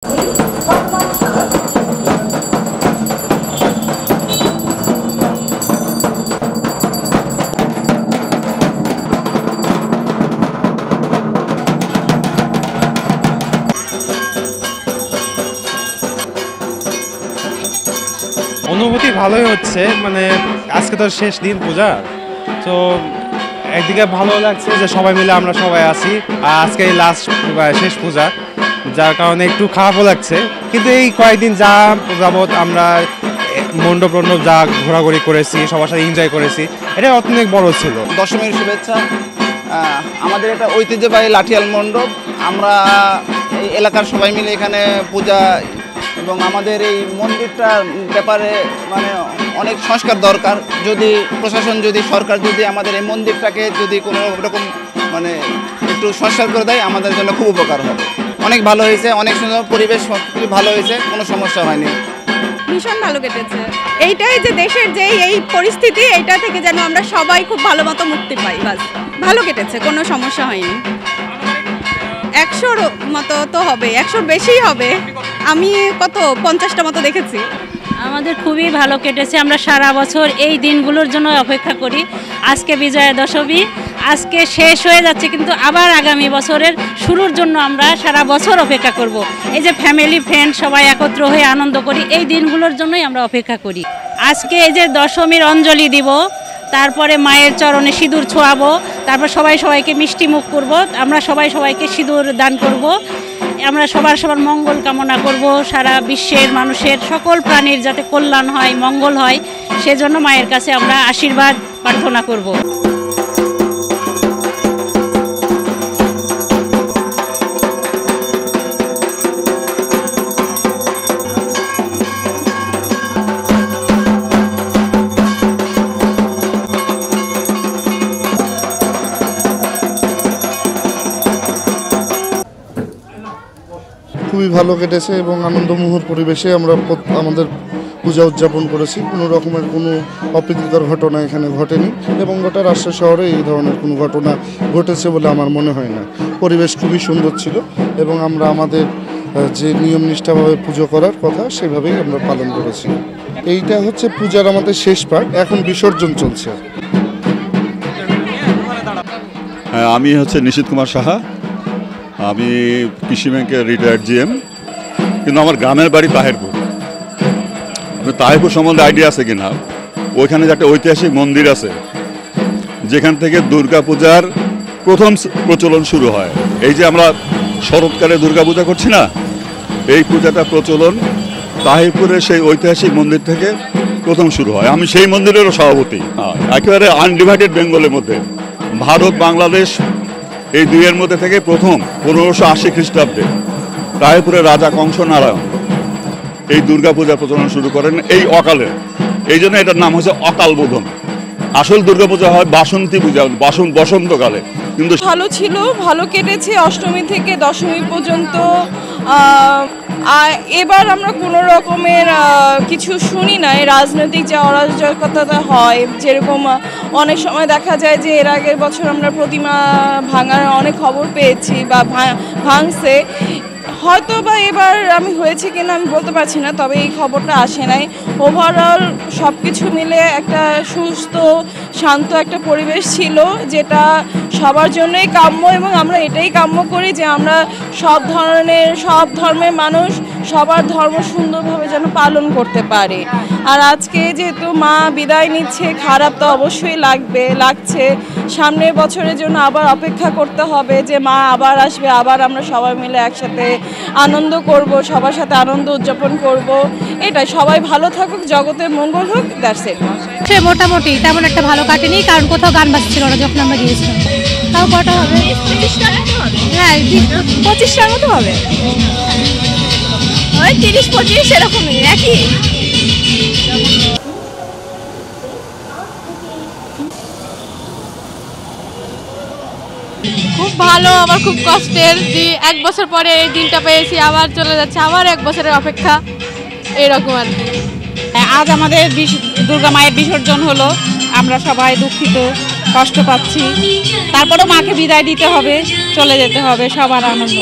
অনুভূতি ভালোই হচ্ছে, মানে আজকে তো শেষ দিন পূজা, তো একদিকে ভালো লাগছে যে সবাই মিলে আমরা সবাই আছি, আর আজকে এই লাস্ট শেষ পূজা, যার কারণে একটু খারাপও লাগছে। কিন্তু এই কয়েকদিন যা যাবৎ আমরা মণ্ডপ যা ঘোরাঘুরি করেছি, সবার সাথে এনজয় করেছি, এটা অনেক বড় ছিল। দশমীর শুভেচ্ছা। আমাদের এটা ঐতিহ্যবাহী লাঠিয়াল মণ্ডপ, আমরা এই এলাকার সবাই মিলে এখানে পূজা, এবং আমাদের এই মন্দিরটার ব্যাপারে মানে অনেক সংস্কার দরকার। যদি প্রশাসন, যদি সরকার যদি আমাদের এই মন্দিরটাকে যদি কোনো রকম মানে একটু সংস্কার করে দেয়, আমাদের জন্য খুব উপকার হবে। অনেক ভালো হয়েছে, অনেক সুন্দর পরিবেশ, সব ভালো হয়েছে, কোনো সমস্যা হয়নি। ভীষণ ভালো কেটেছে। এইটাই যে দেশের যে এই পরিস্থিতি, এইটা থেকে যেন আমরা সবাই খুব ভালো মতো মুক্তি পাই, বাস ভালো কেটেছে, কোনো সমস্যা হয়নি। 100-র মতো তো হবে, 100-র বেশিই হবে। আমি কত 50টা মতো দেখেছি। আমাদের খুবই ভালো কেটেছে। আমরা সারা বছর এই দিনগুলোর জন্য অপেক্ষা করি। আজকে বিজয়া দশমী, আজকে শেষ হয়ে যাচ্ছে, কিন্তু আবার আগামী বছরের শুরুর জন্য আমরা সারা বছর অপেক্ষা করব। এই যে ফ্যামিলি ফ্রেন্ড সবাই একত্র হয়ে আনন্দ করি, এই দিনগুলোর জন্যই আমরা অপেক্ষা করি। আজকে এই যে দশমীর অঞ্জলি দিব, তারপরে মায়ের চরণে সিঁদুর ছোঁয়াবো, তারপর সবাই সবাইকে মিষ্টি মুখ করব, আমরা সবাই সবাইকে সিঁদুর দান করব। আমরা সবার মঙ্গল কামনা করব, সারা বিশ্বের মানুষের সকল প্রাণীর যাতে কল্যাণ হয়, মঙ্গল হয়, সেজন্য মায়ের কাছে আমরা আশীর্বাদ প্রার্থনা করব। খুবই ভালো কেটেছে এবং আনন্দমুখর পরিবেশে আমরা আমাদের পূজা উদযাপন করেছি। কোনো রকমের কোনো অপ্রীতিকর ঘটনা এখানে ঘটেনি, এবং গোটা রাজশাহী শহরে এই ধরনের কোনো ঘটনা ঘটেছে বলে আমার মনে হয় না। পরিবেশ খুবই সুন্দর ছিল, এবং আমরা আমাদের যে নিয়ম নিষ্ঠাভাবে পুজো করার কথা সেভাবেই আমরা পালন করেছি। এইটা হচ্ছে পূজার আমাদের শেষ পার্ট, এখন বিসর্জন চলছে। হ্যাঁ, আমি হচ্ছে নিশীথ কুমার সাহা, আমি কৃষি ব্যাংকের রিটায়ার্ড জিএম, কিন্তু আমার গ্রামের বাড়ি তাহেরপুর। তাহেরপুর সম্বন্ধে আইডিয়া আছে কিনা? ওইখানে যে একটা ঐতিহাসিক মন্দির আছে, যেখান থেকে দুর্গাপূজার প্রথম প্রচলন শুরু হয়। এই যে আমরা শরৎকালে দুর্গাপূজা করছি না, এই পূজাটা প্রচলন তাহেরপুরের সেই ঐতিহাসিক মন্দির থেকে প্রথম শুরু হয়। আমি সেই মন্দিরেরও সভাপতি। একেবারে আনডিভাইডেড বেঙ্গলের মধ্যে ভারত বাংলাদেশ এই দুইয়ের মধ্যে থেকে প্রথম 1580 খ্রিস্টাব্দে তাহেরপুরের রাজা কংস নারায়ণ এই দুর্গাপূজা প্রচলন শুরু করেন এই অকালে। এই জন্য এটার নাম হচ্ছে অকাল বোধন। আসল দুর্গাপূজা হয় বাসন্তী পূজা, বসন্তকালে। কিন্তু ভালো ছিল, ভালো কেটেছে অষ্টমী থেকে দশমী পর্যন্ত। এবার আমরা কোনো রকমের কিছু শুনি নাই, রাজনৈতিক যে অরাজকতা হয়, যেরকম অনেক সময় দেখা যায় যে এর আগের বছর আমরা প্রতিমা ভাঙার অনেক খবর পেয়েছি বা ভাঙছে, হয়তো বা এবার আমি হয়েছে কিনা আমি বলতে পারছি না, তবে এই খবরটা আসে নাই। ওভারঅল সব কিছু মিলে একটা সুস্থ শান্ত একটা পরিবেশ ছিল, যেটা সবার জন্যই কাম্য, এবং আমরা এটাই কাম্য করি যে আমরা সব ধর্মের মানুষ সবার ধর্ম সুন্দরভাবে যেন পালন করতে পারে। আর আজকে যেহেতু মা বিদায় নিচ্ছে, খারাপ তো অবশ্যই লাগছে। সামনের বছরের জন্য আবার অপেক্ষা করতে হবে যে মা আবার আসবে, আবার আমরা সবাই মিলে একসাথে আনন্দ করব, সবার সাথে আনন্দ উদযাপন করব। এটাই, সবাই ভালো থাকুক, জগতের মঙ্গল হোক, দ্যাটস ইট। সে মোটামুটি তেমন একটা ভালো কাটেনি, কারণ কোথাও গান বাজছিল না যখন আমরা গিয়েছিলাম। তাও কটা হবে? হ্যাঁ, 25টার মতো হবে, ওই 30-25 এরকমই একই। খুব ভালো, আবার খুব কষ্টের যে 1 বছর পরে এই দিনটা পেয়েছি, আবার চলে যাচ্ছে, আবার 1 বছরের অপেক্ষা, এরকম আর কি। আজ আমাদের দুর্গা মায়ের বিসর্জন হলো, আমরা সবাই দুঃখিত, কষ্ট পাচ্ছি। তারপরেও মাকে বিদায় দিতে হবে, চলে যেতে হবে, সবার আনন্দ।